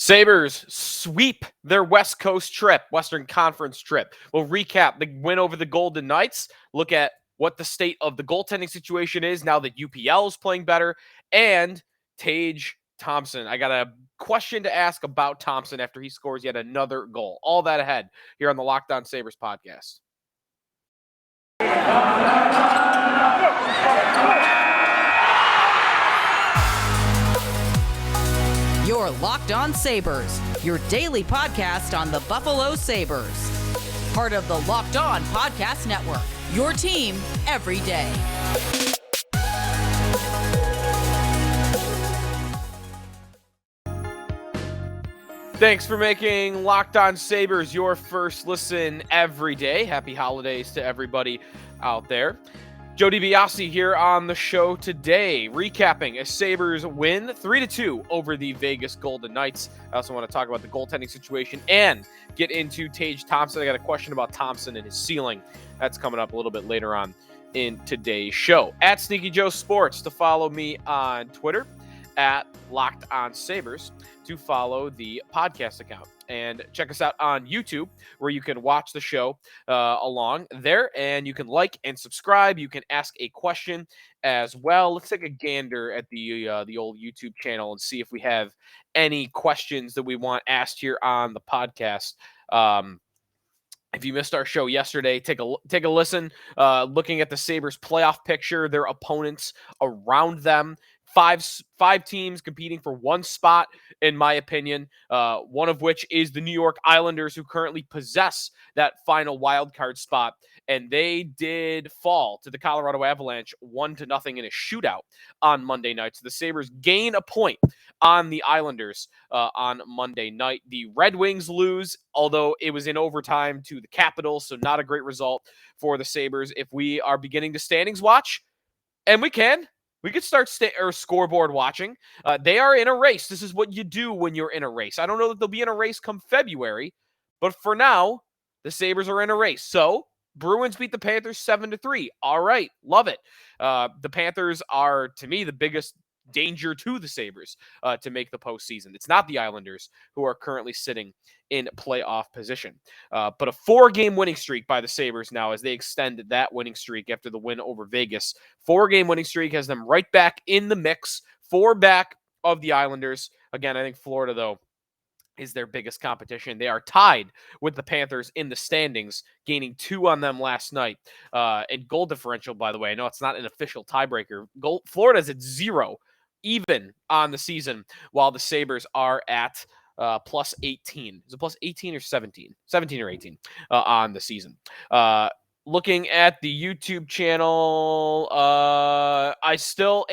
Sabres sweep their Western Conference trip. We'll recap the win over the Golden Knights, look at what the state of the goaltending situation is now that UPL is playing better, and Tage Thompson. I got a question to ask about Thompson after he scores yet another goal. All that ahead here on the Locked On Sabres podcast. You're Locked On Sabres, your daily podcast on the Buffalo Sabres. Part of the Locked On Podcast Network, your team every day. Thanks for making Locked On Sabres your first listen every day. Happy holidays to everybody out there. Joe DiBiase here on the show today, recapping a Sabres win 3-2 over the Vegas Golden Knights. I also want to talk about the goaltending situation and get into Tage Thompson. I got a question about Thompson and his ceiling. That's coming up a little bit later on in today's show. At Sneaky Joe Sports to follow me on Twitter, at Locked On Sabres to follow the podcast account. And check us out on YouTube, where you can watch the show along there, and you can like and subscribe. You can ask a question as well. Let's take a gander at the old YouTube channel and see if we have any questions that we want asked here on the podcast. If you missed our show yesterday, take a listen. Looking at the Sabres playoff picture, their opponents around them. Five teams competing for one spot, in my opinion, one of which is the New York Islanders, who currently possess that final wild card spot. And they did fall to the Colorado Avalanche 1-0 in a shootout on Monday night. So the Sabres gain a point on the Islanders on Monday night. The Red Wings lose, although it was in overtime, to the Capitals, so not a great result for the Sabres. If we are beginning to standings watch, and we could start scoreboard watching. They are in a race. This is what you do when you're in a race. I don't know that they'll be in a race come February, but for now, the Sabres are in a race. So, Bruins beat the Panthers 7-3. All right, love it. The Panthers are, to me, the biggest danger to the Sabres to make the postseason. It's not the Islanders, who are currently sitting in playoff position. But a 4-game winning streak by the Sabres now, as they extend that winning streak after the win over Vegas. 4-game winning streak has them right back in the mix, 4 back of the Islanders. Again, I think Florida, though, is their biggest competition. They are tied with the Panthers in the standings, gaining 2 on them last night. And goal differential, by the way, I know it's not an official tiebreaker. Florida's at 0 even on the season, while the Sabres are at plus 18. Is it plus 18 or 17? 17 or 18 on the season. Looking at the YouTube channel, I still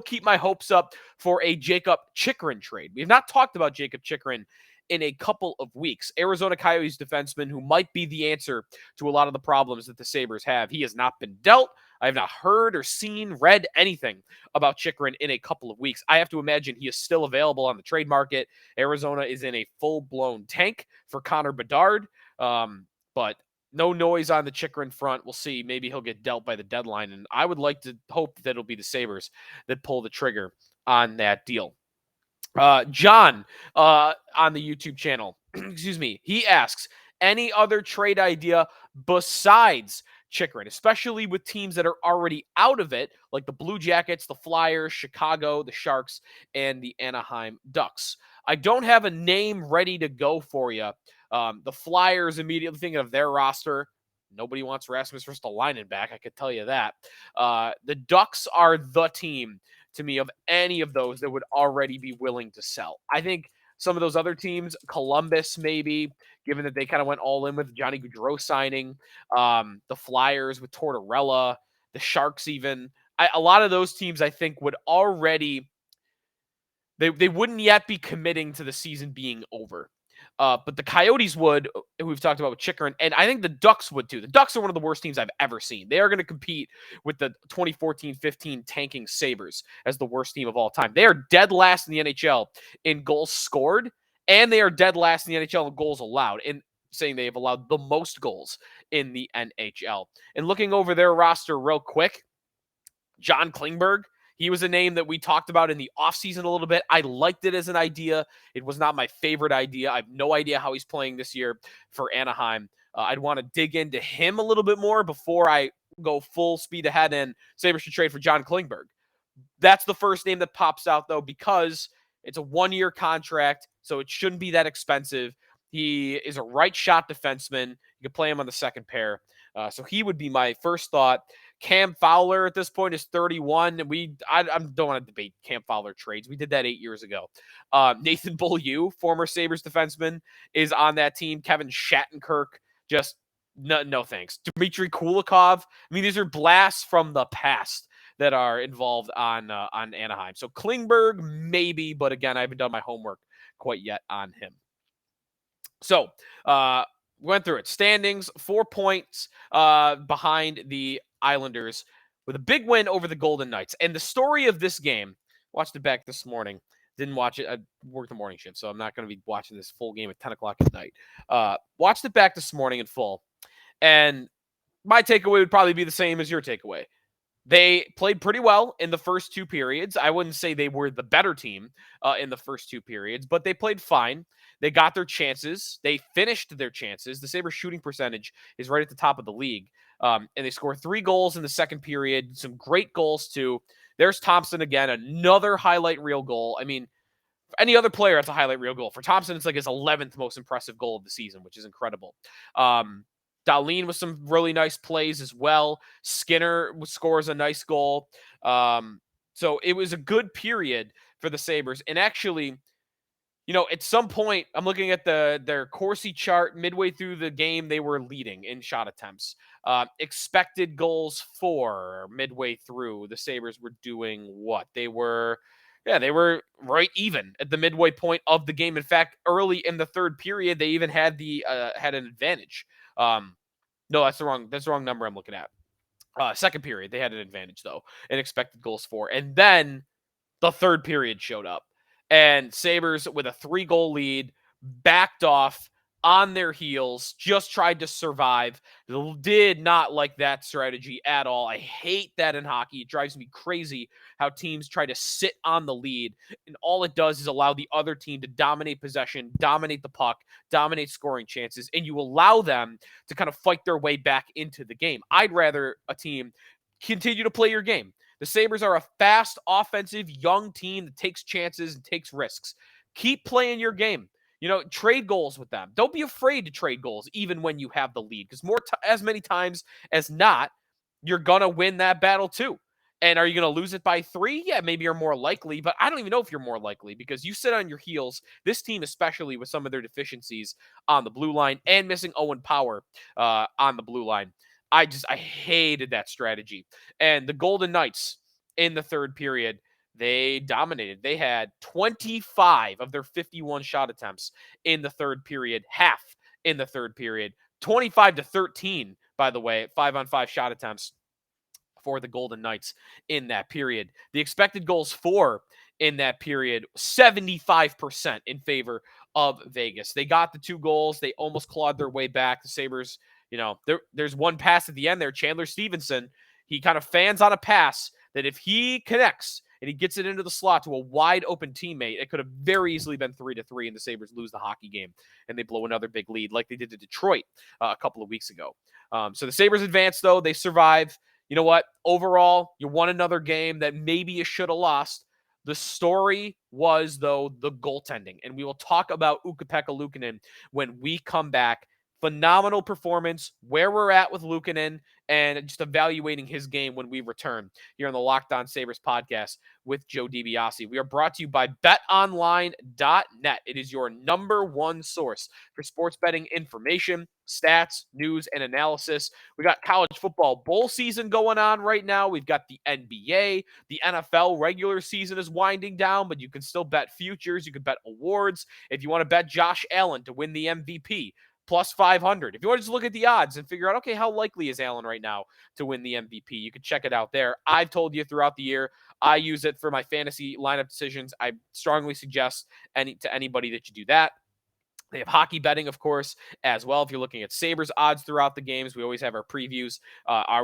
keep my hopes up for a Jakob Chychrun trade. We have not talked about Jakob Chychrun in a couple of weeks. Arizona Coyotes defenseman who might be the answer to a lot of the problems that the Sabres have. He has not been dealt. I have not heard or read anything about Chychrun in a couple of weeks. I have to imagine he is still available on the trade market. Arizona is in a full-blown tank for Connor Bedard, but no noise on the Chychrun front. We'll see. Maybe he'll get dealt by the deadline, and I would like to hope that it'll be the Sabres that pull the trigger on that deal. John on the YouTube channel, excuse me, he asks, any other trade idea besides Chychrun, especially with teams that are already out of it, like the Blue Jackets, the Flyers, Chicago, the Sharks, and the Anaheim Ducks? I don't have a name ready to go for you. The Flyers, immediately thinking of their roster, nobody wants Rasmus Ristolainen back, I could tell you that. The Ducks are the team, to me, of any of those that would already be willing to sell. I think some of those other teams, Columbus maybe, given that they kind of went all in with Johnny Gaudreau signing, the Flyers with Tortorella, the Sharks even. A lot of those teams, I think, would already, they wouldn't yet be committing to the season being over. But the Coyotes would, who we've talked about with Chychrun, and I think the Ducks would too. The Ducks are one of the worst teams I've ever seen. They are going to compete with the 2014-15 tanking Sabres as the worst team of all time. They are dead last in the NHL in goals scored, and they are dead last in the NHL in goals allowed, and saying they have allowed the most goals in the NHL. And looking over their roster real quick, John Klingberg, He was a name that we talked about in the offseason a little bit. I liked it as an idea. It was not my favorite idea. I have no idea how he's playing this year for Anaheim. I'd want to dig into him a little bit more before I go full speed ahead and Sabres should trade for John Klingberg. That's the first name that pops out, though, because it's a 1-year contract, so it shouldn't be that expensive. He is a right shot defenseman. You can play him on the second pair. So he would be my first thought. Cam Fowler at this point is 31. I don't want to debate Cam Fowler trades. We did that 8 years ago. Nathan Beaulieu, former Sabres defenseman, is on that team. Kevin Shattenkirk, just no thanks. Dmitry Kulikov. I mean, these are blasts from the past that are involved on Anaheim. So Klingberg, maybe, but again, I haven't done my homework quite yet on him. So went through it. Standings, 4 points behind the Islanders with a big win over the Golden Knights. And the story of this game, watched it back this morning. Didn't watch it. I worked the morning shift, so I'm not going to be watching this full game at 10 o'clock at night. Watched it back this morning in full. And my takeaway would probably be the same as your takeaway. They played pretty well in the first 2 periods. I wouldn't say they were the better team in the first 2 periods, but they played fine. They got their chances. They finished their chances. The Sabres shooting percentage is right at the top of the league. And they scored 3 goals in the second period. Some great goals, too. There's Thompson again, another highlight reel goal. I mean, for any other player, it's a highlight reel goal. For Thompson, it's like his 11th most impressive goal of the season, which is incredible. Dahlin with some really nice plays as well. Skinner scores a nice goal. So it was a good period for the Sabres. And actually, at some point, I'm looking at their Corsi chart. Midway through the game, they were leading in shot attempts. Expected goals for midway through, the Sabres were doing what? They were right even at the midway point of the game. In fact, early in the third period, they even had an advantage. No, that's the wrong number I'm looking at. Second period, they had an advantage though, and expected goals for. And then the third period showed up, and Sabres with a 3-goal lead backed off on their heels, just tried to survive. Did not like that strategy at all. I hate that in hockey. It drives me crazy how teams try to sit on the lead, and all it does is allow the other team to dominate possession, dominate the puck, dominate scoring chances, and you allow them to kind of fight their way back into the game. I'd rather a team continue to play your game. The Sabres are a fast, offensive, young team that takes chances and takes risks. Keep playing your game. Trade goals with them. Don't be afraid to trade goals even when you have the lead, because as many times as not, you're going to win that battle too. And are you going to lose it by 3? Yeah, maybe you're more likely, but I don't even know if you're more likely because you sit on your heels. This team, especially with some of their deficiencies on the blue line and missing Owen Power on the blue line, I hated that strategy. And the Golden Knights in the third period, they dominated. They had 25 of their 51 shot attempts in the third period, half in the third period, 25-13, by the way, 5-on-5 shot attempts for the Golden Knights in that period. The expected goals for in that period, 75% in favor of Vegas. They got the 2 goals. They almost clawed their way back. The Sabres, there's one pass at the end there. Chandler Stevenson, he kind of fans on a pass that if he connects and he gets it into the slot to a wide open teammate, it could have very easily been 3-3 and the Sabres lose the hockey game and they blow another big lead like they did to Detroit a couple of weeks ago. So the Sabres advance, though. They survive. You know what? Overall, you won another game that maybe you should have lost. The story was, though, the goaltending. And we will talk about Ukko-Pekka Luukkonen when we come back. Phenomenal performance, where we're at with Luukkonen, and just evaluating his game when we return here on the Locked On Sabres podcast with Joe DiBiase. We are brought to you by betonline.net. It is your number one source for sports betting information, stats, news, and analysis. We got college football bowl season going on right now. We've got the NBA. The NFL regular season is winding down, but you can still bet futures. You can bet awards. If you want to bet Josh Allen to win the MVP, plus 500. If you want to just look at the odds and figure out, okay, how likely is Allen right now to win the MVP? You can check it out there. I've told you throughout the year, I use it for my fantasy lineup decisions. I strongly suggest to anybody that you do that. They have hockey betting, of course, as well. If you're looking at Sabres odds throughout the games, we always have our previews.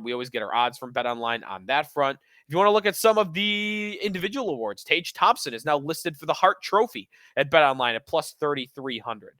We always get our odds from BetOnline on that front. If you want to look at some of the individual awards, Tage Thompson is now listed for the Hart Trophy at BetOnline at plus 3,300.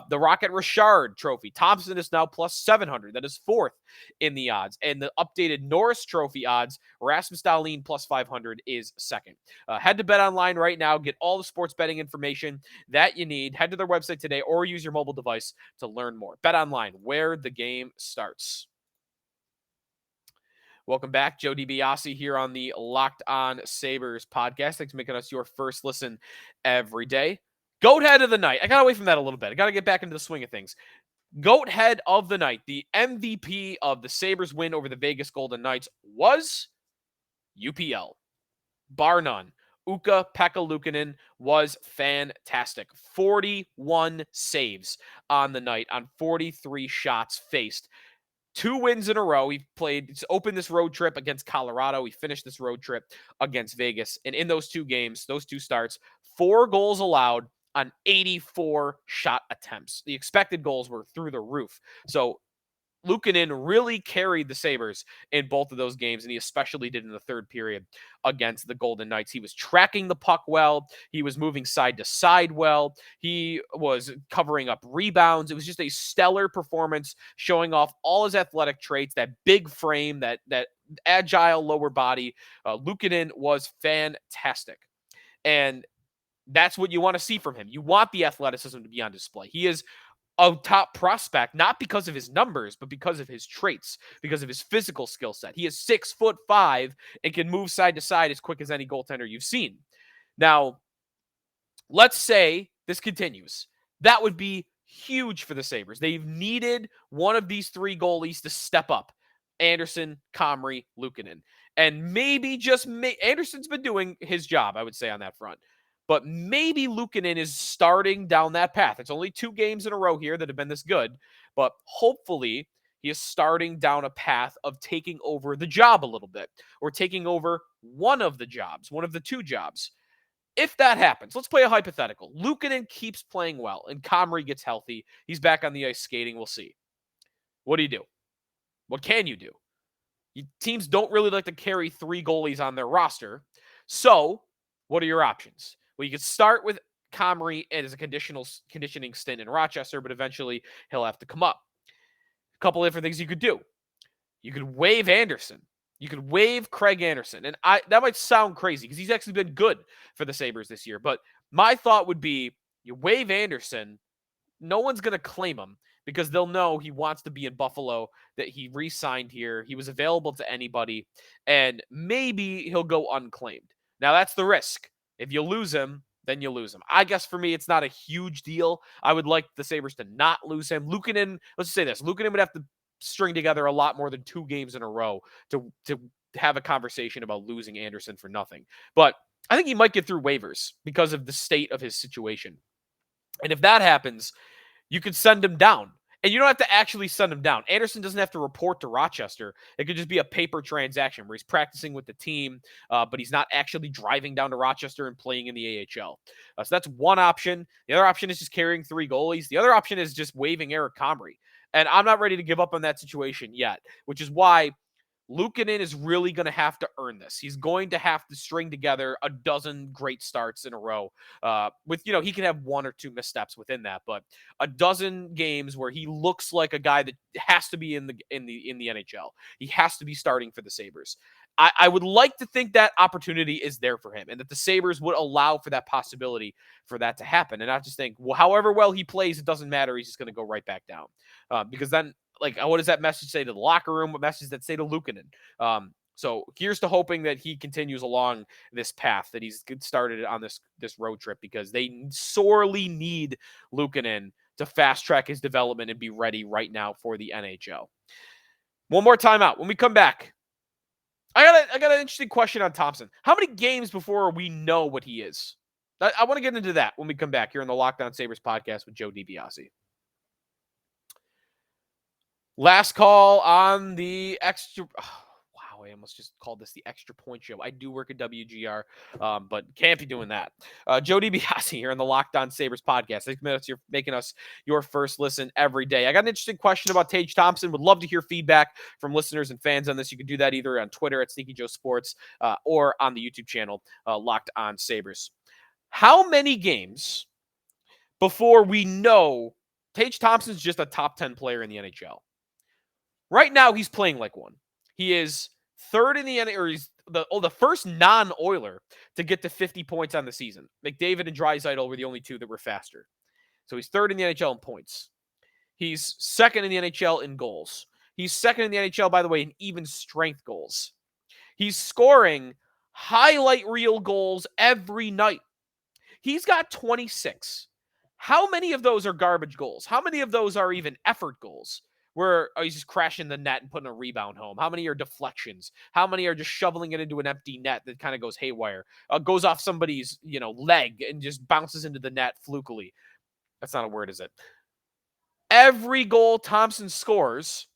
The Rocket Richard Trophy, Thompson is now plus 700. That is fourth in the odds. And the updated Norris Trophy odds, Rasmus Dahlin plus 500 is second. Head to BetOnline right now. Get all the sports betting information that you need. Head to their website today or use your mobile device to learn more. BetOnline, where the game starts. Welcome back. Joe DiBiase here on the Locked On Sabres podcast. Thanks for making us your first listen every day. Goat head of the night. I got away from that a little bit. I got to get back into the swing of things. Goat head of the night, the MVP of the Sabres win over the Vegas Golden Knights was UPL. Bar none. Ukko-Pekka Luukkonen was fantastic. 41 saves on the night on 43 shots faced. 2 wins in a row. He opened this road trip against Colorado. He finished this road trip against Vegas. And in those 2 games, those 2 starts, 4 goals allowed on 84 shot attempts. The expected goals were through the roof. So Luukkonen really carried the Sabres in both of those games, and he especially did in the third period against the Golden Knights. He was tracking the puck well. He was moving side to side well. He was covering up rebounds. It was just a stellar performance, showing off all his athletic traits, that big frame, that agile lower body. Luukkonen was fantastic. And that's what you want to see from him. You want the athleticism to be on display. He is a top prospect, not because of his numbers, but because of his traits, because of his physical skill set. He is 6'5" and can move side to side as quick as any goaltender you've seen. Now, let's say this continues. That would be huge for the Sabres. They've needed one of these 3 goalies to step up. Anderson, Comrie, Luukkonen. And maybe Anderson's been doing his job, I would say, on that front. But maybe Luukkonen is starting down that path. It's only 2 games in a row here that have been this good, but hopefully he is starting down a path of taking over the job a little bit, or taking over one of the jobs, one of the 2 jobs. If that happens, let's play a hypothetical. Luukkonen keeps playing well and Comrie gets healthy. He's back on the ice skating. We'll see. What do you do? What can you do? Teams don't really like to carry 3 goalies on their roster. So what are your options? Well, you could start with Comrie as a conditioning stint in Rochester, but eventually he'll have to come up. A couple of different things you could do. You could waive Anderson. You could waive Craig Anderson. And that might sound crazy because he's actually been good for the Sabres this year. But my thought would be you waive Anderson. No one's going to claim him because they'll know he wants to be in Buffalo, that he re-signed here. He was available to anybody. And maybe he'll go unclaimed. Now, that's the risk. If you lose him, then you lose him. I guess for me, it's not a huge deal. I would like the Sabres to not lose him. Luukkonen, let's say this. Luukkonen would have to string together a lot more than 2 games in a row to have a conversation about losing Anderson for nothing. But I think he might get through waivers because of the state of his situation. And if that happens, you could send him down. And you don't have to actually send him down. Anderson doesn't have to report to Rochester. It could just be a paper transaction where he's practicing with the team, but he's not actually driving down to Rochester and playing in the AHL. So that's one option. The other option is just carrying 3 goalies. The other option is just waiving Eric Comrie. And I'm not ready to give up on that situation yet, which is why Luukkonen is really going to have to earn this. He's going to have to string together a dozen great starts in a row. He can have 1 or 2 missteps within that, but a dozen games where he looks like a guy that has to be in the NHL. He has to be starting for the Sabres. I would like to think that opportunity is there for him and that the Sabres would allow for that possibility for that to happen, and not just think, well, however well he plays, it doesn't matter. He's just going to go right back down, because then, what does that message say to the locker room? What message does that say to Luukkonen? So here's to hoping that he continues along this path, that he's started on this road trip, because they sorely need Luukkonen to fast track his development and be ready right now for the NHL. One more timeout. When we come back, I got an interesting question on Thompson. How many games before we know what he is? I want to get into that when we come back here on the Locked On Sabres podcast with Joe DiBiase. Last call on the extra. Oh, wow, I almost just called this the Extra Point Show. I do work at WGR, but can't be doing that. Joe DiBiase here on the Locked On Sabres podcast. Thanks for making us your first listen every day. I got an interesting question about Tage Thompson. Would love to hear feedback from listeners and fans on this. You can do that either on Twitter at Sneaky Joe Sports or on the YouTube channel, Locked On Sabres. How many games before we know Tage Thompson's just a top 10 player in the NHL? Right now, he's playing like one. He is third in the NHL, or he's the first non-Oiler to get to 50 points on the season. McDavid and Draisaitl were the only two that were faster. So he's third in the NHL in points. He's second in the NHL in goals. He's second in the NHL, by the way, in even strength goals. He's scoring highlight reel goals every night. He's got 26. How many of those are garbage goals? How many of those are even effort goals, where he's just crashing the net and putting a rebound home? How many are deflections? How many are just shoveling it into an empty net that kind of goes haywire, goes off somebody's leg and just bounces into the net flukily? That's not a word, is it? Every goal Thompson scores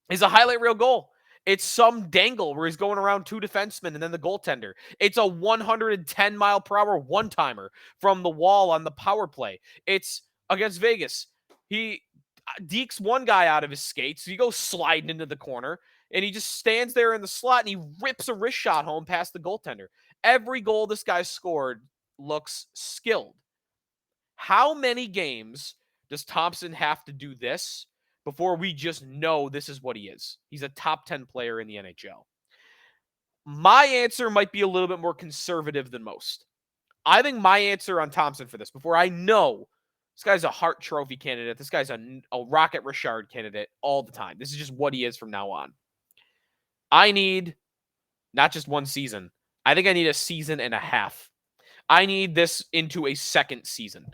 is a highlight reel goal. It's some dangle where he's going around two defensemen and then the goaltender. It's a 110-mile-per-hour one-timer from the wall on the power play. It's against Vegas. He dekes one guy out of his skates. So he goes sliding into the corner, and he just stands there in the slot, and he rips a wrist shot home past the goaltender. Every goal this guy scored looks skilled. How many games does Thompson have to do this before we just know this is what he is? He's a top 10 player in the NHL. My answer might be a little bit more conservative than most. I think my answer on Thompson for this, before I know this guy's a Hart Trophy candidate, this guy's a Rocket Richard candidate all the time. This is just what he is from now on. I need not just one season. I think I need a season and a half. I need this into a second season.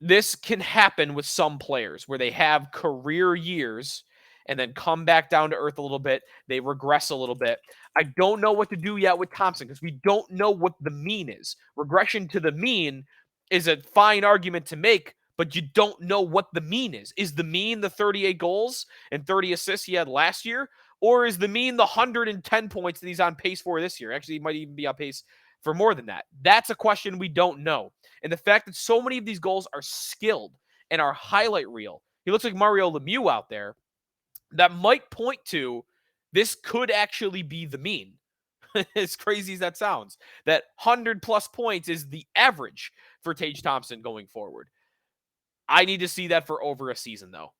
This can happen with some players where they have career years and then come back down to earth a little bit. They regress a little bit. I don't know what to do yet with Thompson because we don't know what the mean is. Regression to the mean is a fine argument to make, but you don't know what the mean is. Is the mean the 38 goals and 30 assists he had last year? Or is the mean the 110 points that he's on pace for this year? Actually, he might even be on pace for more than that. That's a question we don't know. And the fact that so many of these goals are skilled and are highlight reel. He looks like Mario Lemieux out there. That might point to this could actually be the mean. As crazy as that sounds, that 100-plus points is the average for Tage Thompson going forward. I need to see that for over a season, though.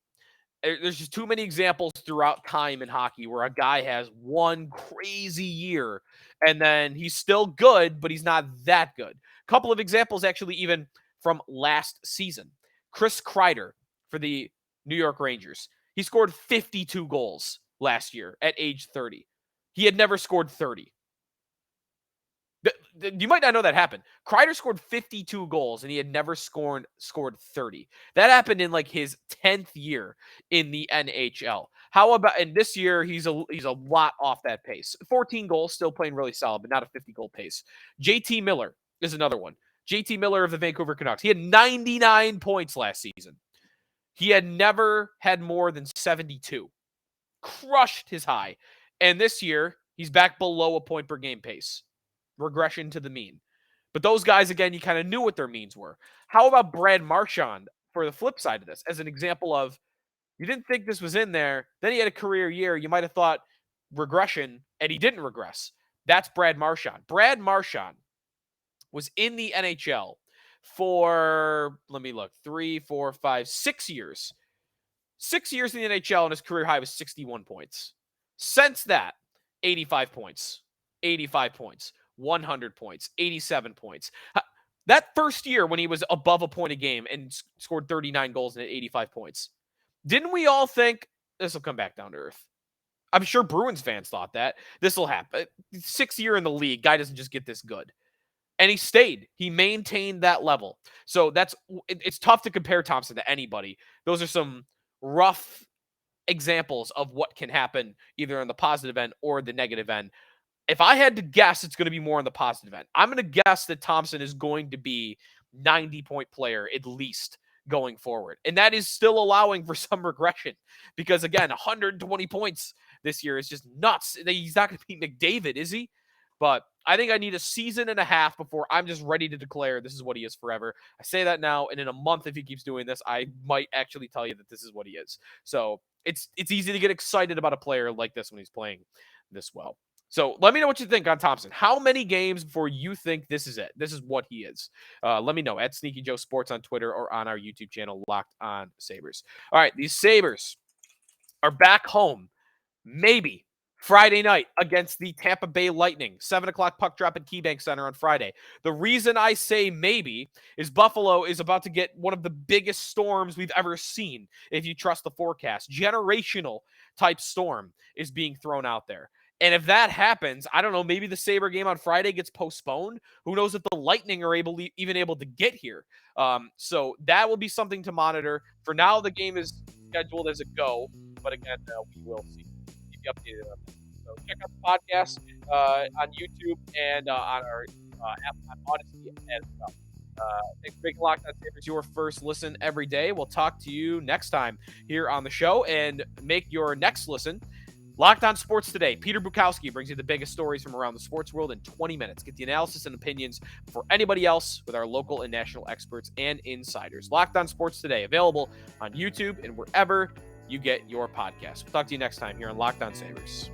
There's just too many examples throughout time in hockey where a guy has one crazy year and then he's still good, but he's not that good. A couple of examples actually even from last season. Chris Kreider for the New York Rangers. He scored 52 goals last year at age 30. He had never scored 30. You might not know that happened. Kreider scored 52 goals and he had never scored 30. That happened in like his 10th year in the NHL. How about, and this year he's a lot off that pace. 14 goals, still playing really solid, but not a 50-goal pace. JT Miller is another one. JT Miller of the Vancouver Canucks. He had 99 points last season. He had never had more than 72. Crushed his high. And this year, he's back below a point per game pace. Regression to the mean. But those guys, again, you kind of knew what their means were. How about Brad Marchand for the flip side of this? As an example of, you didn't think this was in there, then he had a career year, you might have thought regression, and he didn't regress. That's Brad Marchand. Brad Marchand was in the NHL for, 6 years. 6 years in the NHL, and his career high was 61 points. Since that, 85 points, 85 points, 100 points, 87 points. That first year when he was above a point a game and scored 39 goals and had 85 points, didn't we all think this will come back down to earth? I'm sure Bruins fans thought that. This will happen. 6th year in the league, guy doesn't just get this good. And he stayed. He maintained that level. So it's tough to compare Thompson to anybody. Those are some rough examples of what can happen either on the positive end or the negative end. If I had to guess, it's going to be more on the positive end. I'm going to guess that Thompson is going to be 90-point player at least going forward. And that is still allowing for some regression because, again, 120 points this year is just nuts. He's not going to beat McDavid, is he? But I think I need a season and a half before I'm just ready to declare this is what he is forever. I say that now, and in a month, if he keeps doing this, I might actually tell you that this is what he is. So it's easy to get excited about a player like this when he's playing this well. So let me know what you think on Thompson. How many games before you think this is it? This is what he is. Let me know at Sneaky Joe Sports on Twitter or on our YouTube channel, Locked On Sabres. All right, these Sabres are back home, maybe Friday night against the Tampa Bay Lightning. 7 o'clock puck drop at KeyBank Center on Friday. The reason I say maybe is Buffalo is about to get one of the biggest storms we've ever seen, if you trust the forecast. Generational type storm is being thrown out there. And if that happens, I don't know, maybe the Sabre game on Friday gets postponed. Who knows if the Lightning are even able to get here. So that will be something to monitor. For now, the game is scheduled as a go. But again, we will see. Keep you updated on that. So check out the podcast on YouTube and on our app on Odyssey as well. Thanks for making Locked On Sabres your first listen every day. We'll talk to you next time here on the show, and make your next listen Locked On Sports Today. Peter Bukowski brings you the biggest stories from around the sports world in 20 minutes. Get the analysis and opinions for anybody else with our local and national experts and insiders. Locked On Sports Today, available on YouTube and wherever you get your podcast. We'll talk to you next time here on Locked On Sabres.